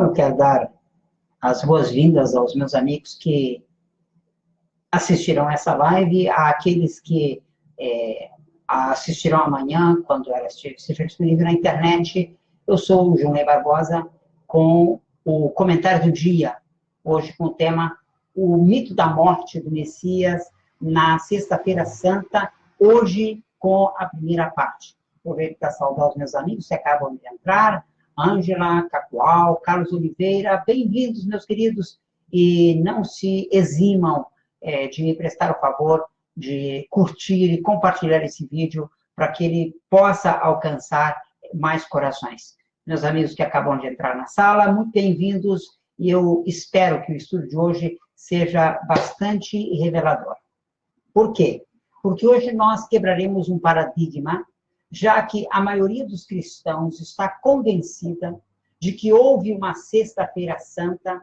Eu quero dar as boas-vindas aos meus amigos que assistirão essa live, àqueles que assistirão amanhã, quando ela estiver disponível na internet. Eu sou o João Barbosa, com o comentário do dia, hoje com o tema O Mito da Morte do Messias, na Sexta-feira Santa, hoje com a primeira parte. Aproveito para saudar os meus amigos que acabam de entrar, Ângela, Cacoal, Carlos Oliveira, bem-vindos, meus queridos, e não se eximam de me prestar o favor de curtir e compartilhar esse vídeo para que ele possa alcançar mais corações. Meus amigos que acabam de entrar na sala, muito bem-vindos, e eu espero que o estudo de hoje seja bastante revelador. Por quê? Porque hoje nós quebraremos um paradigma, já que a maioria dos cristãos está convencida de que houve uma Sexta-feira Santa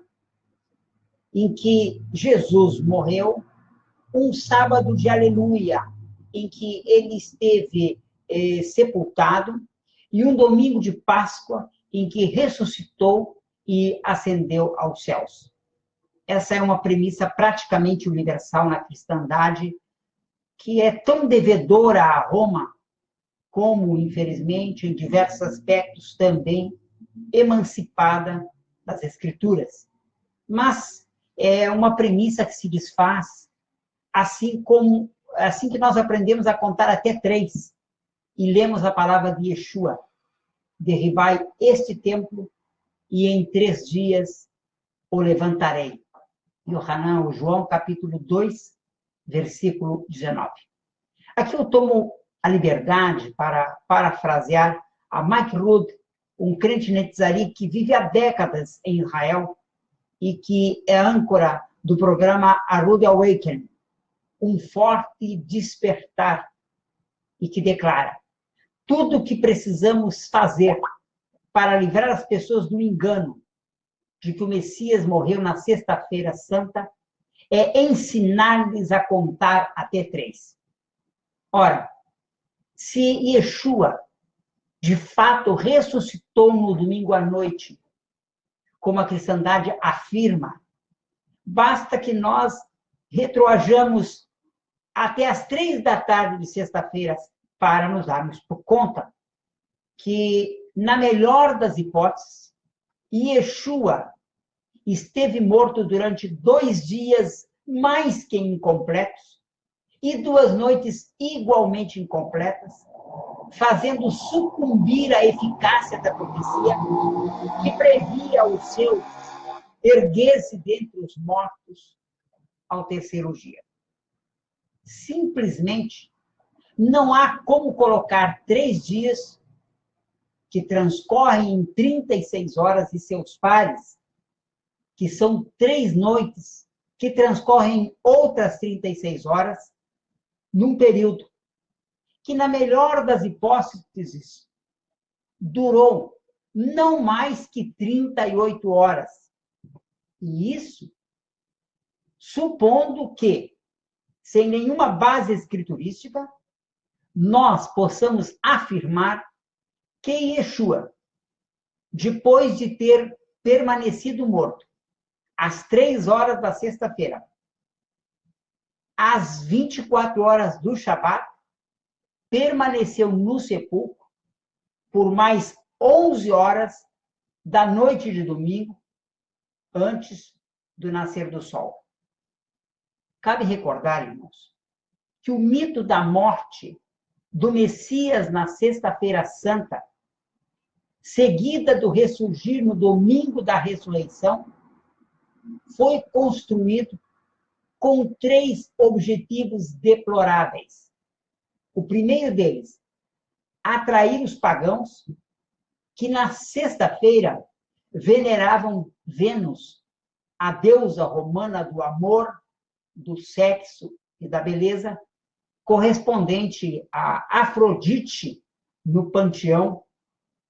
em que Jesus morreu, um sábado de aleluia, em que ele esteve sepultado, e um domingo de Páscoa, em que ressuscitou e ascendeu aos céus. Essa é uma premissa praticamente universal na cristandade, que é tão devedora a Roma, como, infelizmente, em diversos aspectos também emancipada das Escrituras. Mas é uma premissa que se desfaz assim que nós aprendemos a contar até 3 e lemos a palavra de Yeshua: derribai este templo e em 3 dias o levantarei. Yohanan, João, capítulo 2, versículo 19. Aqui eu tomo a liberdade para parafrasear a Mike Rood, um crente netzari que vive há décadas em Israel e que é âncora do programa Arud Awaken, um forte despertar, e que declara: tudo o que precisamos fazer para livrar as pessoas do engano de que o Messias morreu na Sexta-feira Santa é ensinar-lhes a contar até 3. Ora, se Yeshua de fato ressuscitou no domingo à noite, como a cristandade afirma, basta que nós retroajamos até as 3 da tarde de sexta-feira para nos darmos por conta que, na melhor das hipóteses, Yeshua esteve morto durante 2 dias mais que incompletos e 2 noites igualmente incompletas, fazendo sucumbir a eficácia da profecia que previa o seu erguer-se dentre os mortos ao terceiro dia. Simplesmente não há como colocar 3 dias que transcorrem em 36 horas e seus pares, que são 3 noites que transcorrem em outras 36 horas, num período que, na melhor das hipóteses, durou não mais que 38 horas. E isso supondo que, sem nenhuma base escriturística, nós possamos afirmar que Yeshua, depois de ter permanecido morto, às 3 horas da sexta-feira, às 24 horas do Shabat, permaneceu no sepulcro por mais 11 horas da noite de domingo, antes do nascer do sol. Cabe recordar, irmãos, que o mito da morte do Messias na Sexta-feira Santa, seguida do ressurgir no domingo da ressurreição, foi construído com 3 objetivos deploráveis. O primeiro deles, atrair os pagãos que na sexta-feira veneravam Vênus, a deusa romana do amor, do sexo e da beleza, correspondente a Afrodite no panteão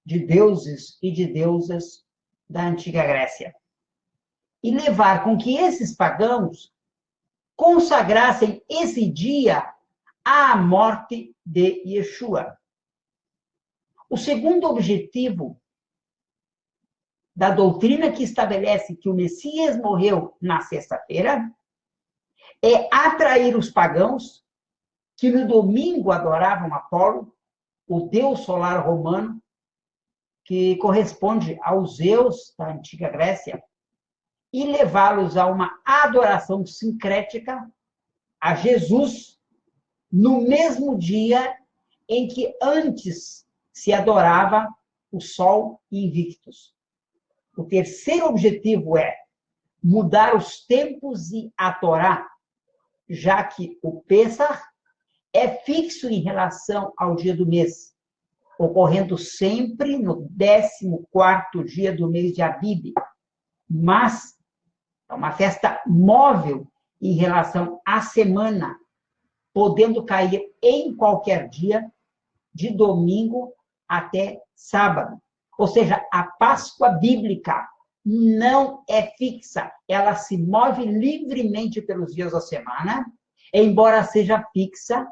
de deuses e de deusas da antiga Grécia. E levar com que esses pagãos consagrassem esse dia à morte de Yeshua. O segundo objetivo da doutrina que estabelece que o Messias morreu na sexta-feira é atrair os pagãos que no domingo adoravam Apolo, o deus solar romano, que corresponde aos Zeus da antiga Grécia, e levá-los a uma adoração sincrética a Jesus no mesmo dia em que antes se adorava o Sol Invictus. O terceiro objetivo é mudar os tempos e a Torá, já que o Pêssar é fixo em relação ao dia do mês, ocorrendo sempre no 14º dia do mês de Abib, mas é uma festa móvel em relação à semana, podendo cair em qualquer dia, de domingo até sábado. Ou seja, a Páscoa bíblica não é fixa, ela se move livremente pelos dias da semana, embora seja fixa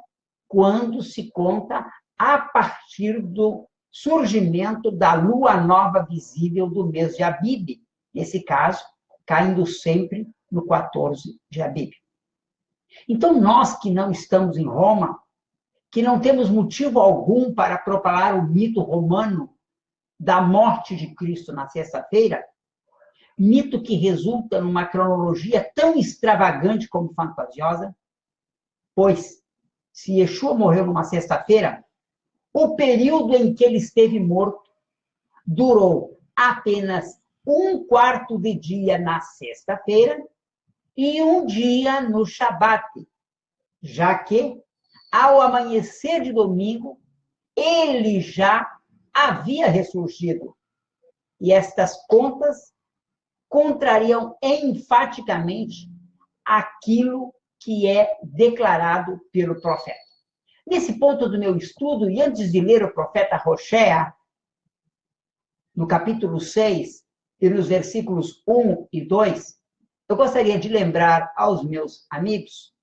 quando se conta a partir do surgimento da lua nova visível do mês de Abib, nesse caso, caindo sempre no 14 de Abib. Então, nós que não estamos em Roma, que não temos motivo algum para propalar o mito romano da morte de Cristo na sexta-feira, mito que resulta numa cronologia tão extravagante como fantasiosa, pois, se Yeshua morreu numa sexta-feira, o período em que ele esteve morto durou apenas 1/4 de dia na sexta-feira e 1 dia no Shabat, já que, ao amanhecer de domingo, ele já havia ressurgido. E estas contas contrariam enfaticamente aquilo que é declarado pelo profeta. Nesse ponto do meu estudo, e antes de ler o profeta Roshea, no capítulo 6, e nos versículos 1 e 2, eu gostaria de lembrar aos meus amigos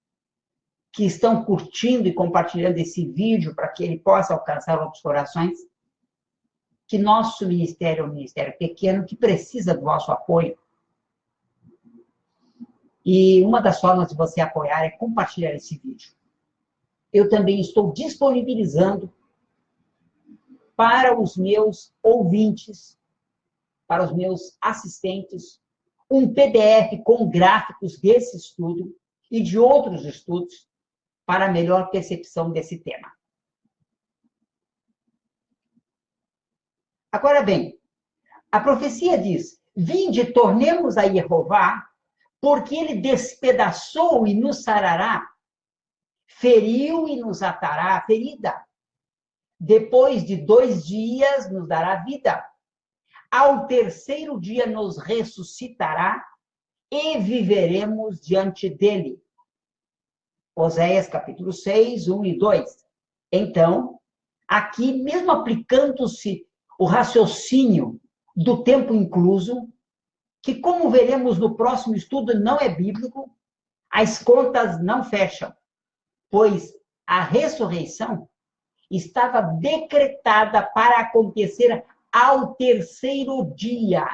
que estão curtindo e compartilhando esse vídeo para que ele possa alcançar outros corações, que nosso ministério é um ministério pequeno que precisa do vosso apoio. E uma das formas de você apoiar é compartilhar esse vídeo. Eu também estou disponibilizando para os meus ouvintes, para os meus assistentes, um PDF com gráficos desse estudo e de outros estudos para melhor percepção desse tema. Agora bem, a profecia diz: vinde, tornemos a Jeová, porque ele despedaçou e nos sarará, feriu e nos atará a ferida. Depois de 2 dias nos dará vida. Ao 3º dia nos ressuscitará e viveremos diante dele. Oséias capítulo 6, 1 e 2. Então, aqui, mesmo aplicando-se o raciocínio do tempo incluso, que, como veremos no próximo estudo, não é bíblico, as contas não fecham, pois a ressurreição estava decretada para acontecer ao 3º dia,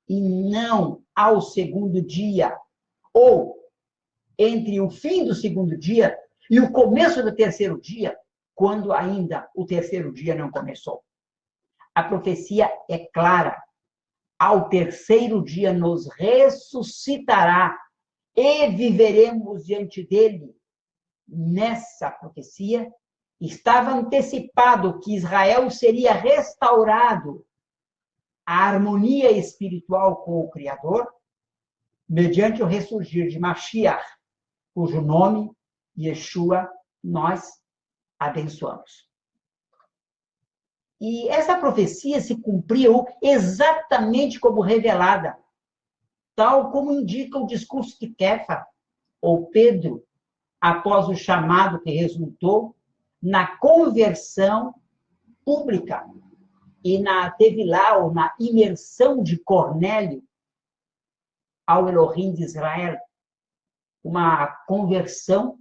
e não ao 2º dia, ou entre o fim do 2º dia e o começo do 3º dia, quando ainda o 3º dia não começou. A profecia é clara. Ao 3º dia nos ressuscitará e viveremos diante dele. Nessa profecia estava antecipado que Israel seria restaurado à harmonia espiritual com o Criador, mediante o ressurgir de Mashiach, cujo nome, Yeshua, nós abençoamos. E essa profecia se cumpriu exatamente como revelada, tal como indica o discurso de Kefa, ou Pedro, após o chamado que resultou na conversão pública e na Tevilá, ou na imersão de Cornélio ao Elohim de Israel, uma conversão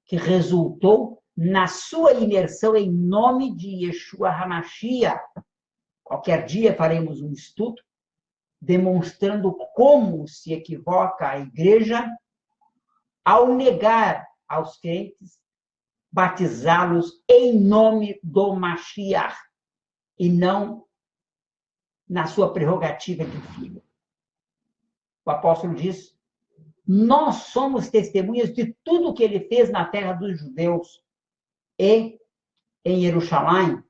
que resultou na sua imersão em nome de Yeshua HaMashiach. Qualquer dia faremos um estudo demonstrando como se equivoca a igreja ao negar aos crentes batizá-los em nome do Mashiach e não na sua prerrogativa de filho. O apóstolo diz: nós somos testemunhas de tudo que ele fez na terra dos judeus e em Jerusalém,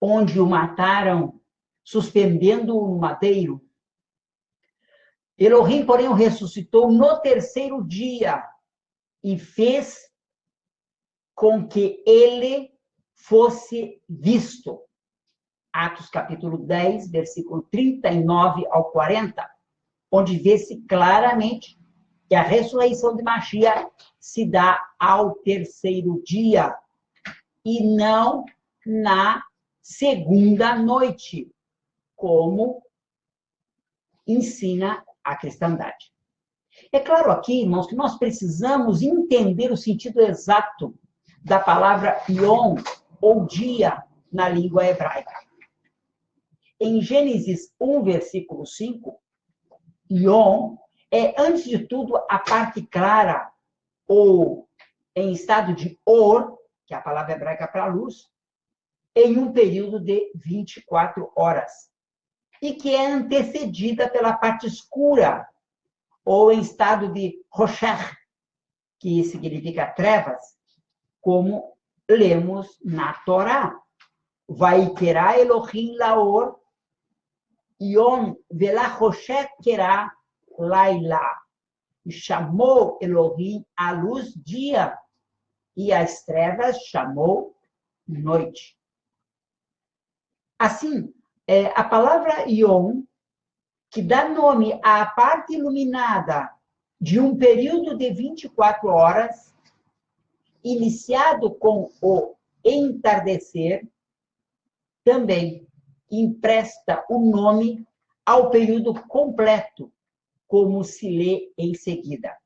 onde o mataram, suspendendo-o no madeiro. Elohim, porém, o ressuscitou no terceiro dia e fez com que ele fosse visto. Atos capítulo 10, versículo 39 ao 40, onde vê-se claramente que a ressurreição de Mashiach se dá ao terceiro dia e não na segunda noite, como ensina a cristandade. É claro aqui, irmãos, que nós precisamos entender o sentido exato da palavra Yom, ou dia, na língua hebraica. Em Gênesis 1, versículo 5, Yom é, antes de tudo, a parte clara, ou em estado de Or, que é a palavra hebraica para luz, em um período de 24 horas. E que é antecedida pela parte escura, ou em estado de Roshech, que significa trevas, como lemos na Torá. Vaikerá Elohim laor, Yom velachoshech kerá lailá. E chamou Elohim a luz dia, e as trevas chamou noite. Assim, a palavra Yom, que dá nome à parte iluminada de um período de 24 horas, iniciado com o entardecer, também empresta o nome ao período completo, como se lê em seguida.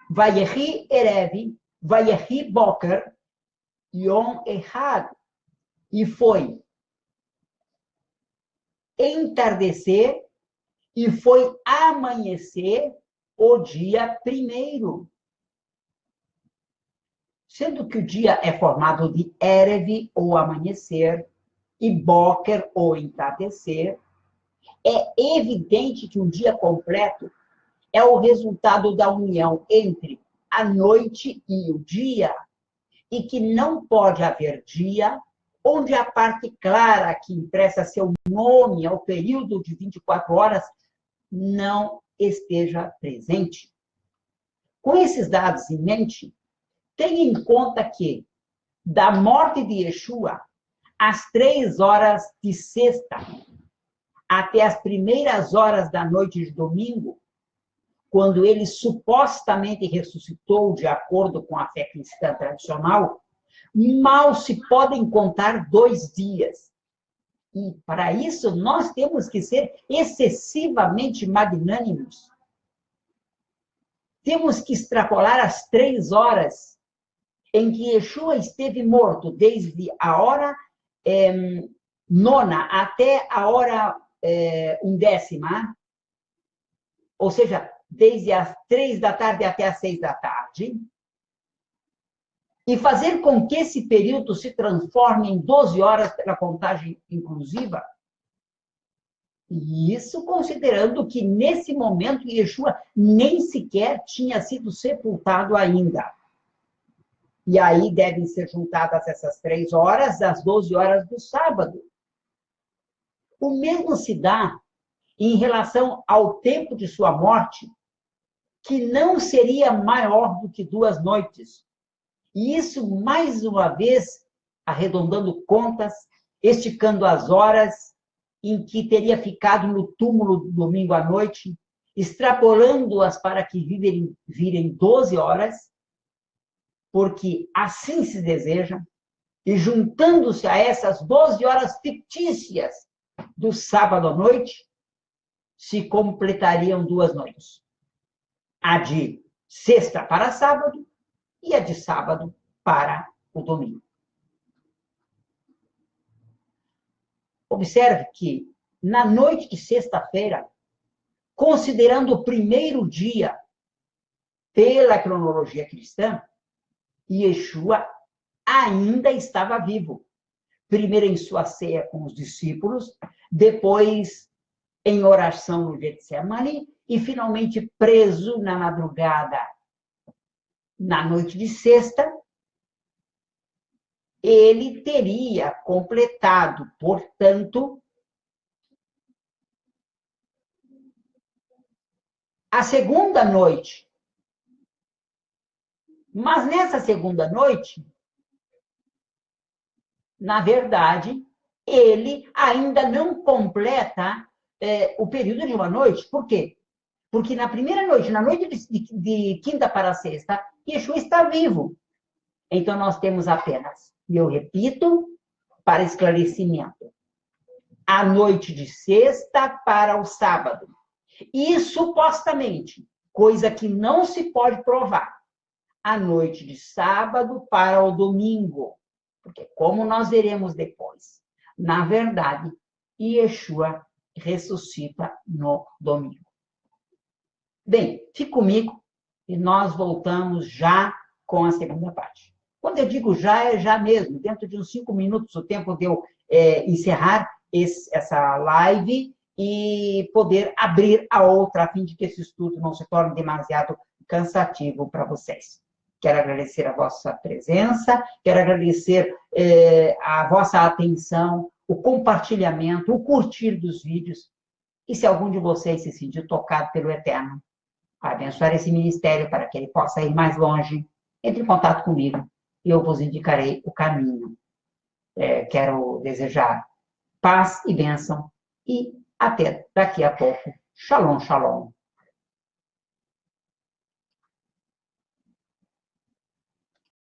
Vayehi Erev, Vayehi Boker, Yom Ehad. E foi entardecer e foi amanhecer o dia primeiro. Sendo que o dia é formado de Erev, ou amanhecer, e Boker, ou entardecer, é evidente que o dia completo é o resultado da união entre a noite e o dia, e que não pode haver dia onde a parte clara que empresta seu nome ao período de 24 horas não esteja presente. Com esses dados em mente, tenha em conta que, da morte de Yeshua, às 3 horas de sexta, até as primeiras horas da noite de domingo, quando ele supostamente ressuscitou de acordo com a fé cristã tradicional, mal se podem contar 2 dias. E, para isso, nós temos que ser excessivamente magnânimos. Temos que extrapolar as 3 horas em que Yeshua esteve morto, desde a hora nona até a hora 10ª, ou seja, desde as 3 da tarde até as 6 da tarde, e fazer com que esse período se transforme em 12 horas pela contagem inclusiva. E isso considerando que, nesse momento, Yeshua nem sequer tinha sido sepultado ainda. E aí devem ser juntadas essas 3 horas, as 12 horas do sábado. O mesmo se dá em relação ao tempo de sua morte, que não seria maior do que 2 noites. E isso, mais uma vez, arredondando contas, esticando as horas em que teria ficado no túmulo domingo à noite, extrapolando-as para que virem 12 horas, porque assim se deseja, e juntando-se a essas 12 horas fictícias do sábado à noite, se completariam 2 noites. A de sexta para sábado e a de sábado para o domingo. Observe que na noite de sexta-feira, considerando o primeiro dia pela cronologia cristã, Yeshua ainda estava vivo. Primeiro em sua ceia com os discípulos, depois em oração no Getsemane e finalmente preso na madrugada, na noite de sexta, ele teria completado, portanto, a segunda noite. Mas nessa segunda noite, na verdade, ele ainda não completa o período de uma noite. Por quê? Porque na primeira noite, na noite de quinta para sexta, Yeshua está vivo. Então, nós temos apenas, e eu repito, para esclarecimento, a noite de sexta para o sábado. E, supostamente, coisa que não se pode provar, a noite de sábado para o domingo. Porque, como nós veremos depois, na verdade, Yeshua ressuscita no domingo. Bem, fique comigo e nós voltamos já com a segunda parte. Quando eu digo já, é já mesmo. Dentro de uns 5 minutos, o tempo de eu encerrar essa live e poder abrir a outra, a fim de que esse estudo não se torne demasiado cansativo para vocês. Quero agradecer a vossa presença, quero agradecer a vossa atenção, o compartilhamento, o curtir dos vídeos. E se algum de vocês se sentir tocado pelo Eterno, abençoar esse ministério para que ele possa ir mais longe, entre em contato comigo e eu vos indicarei o caminho. Quero desejar paz e bênção e até daqui a pouco. Shalom, shalom.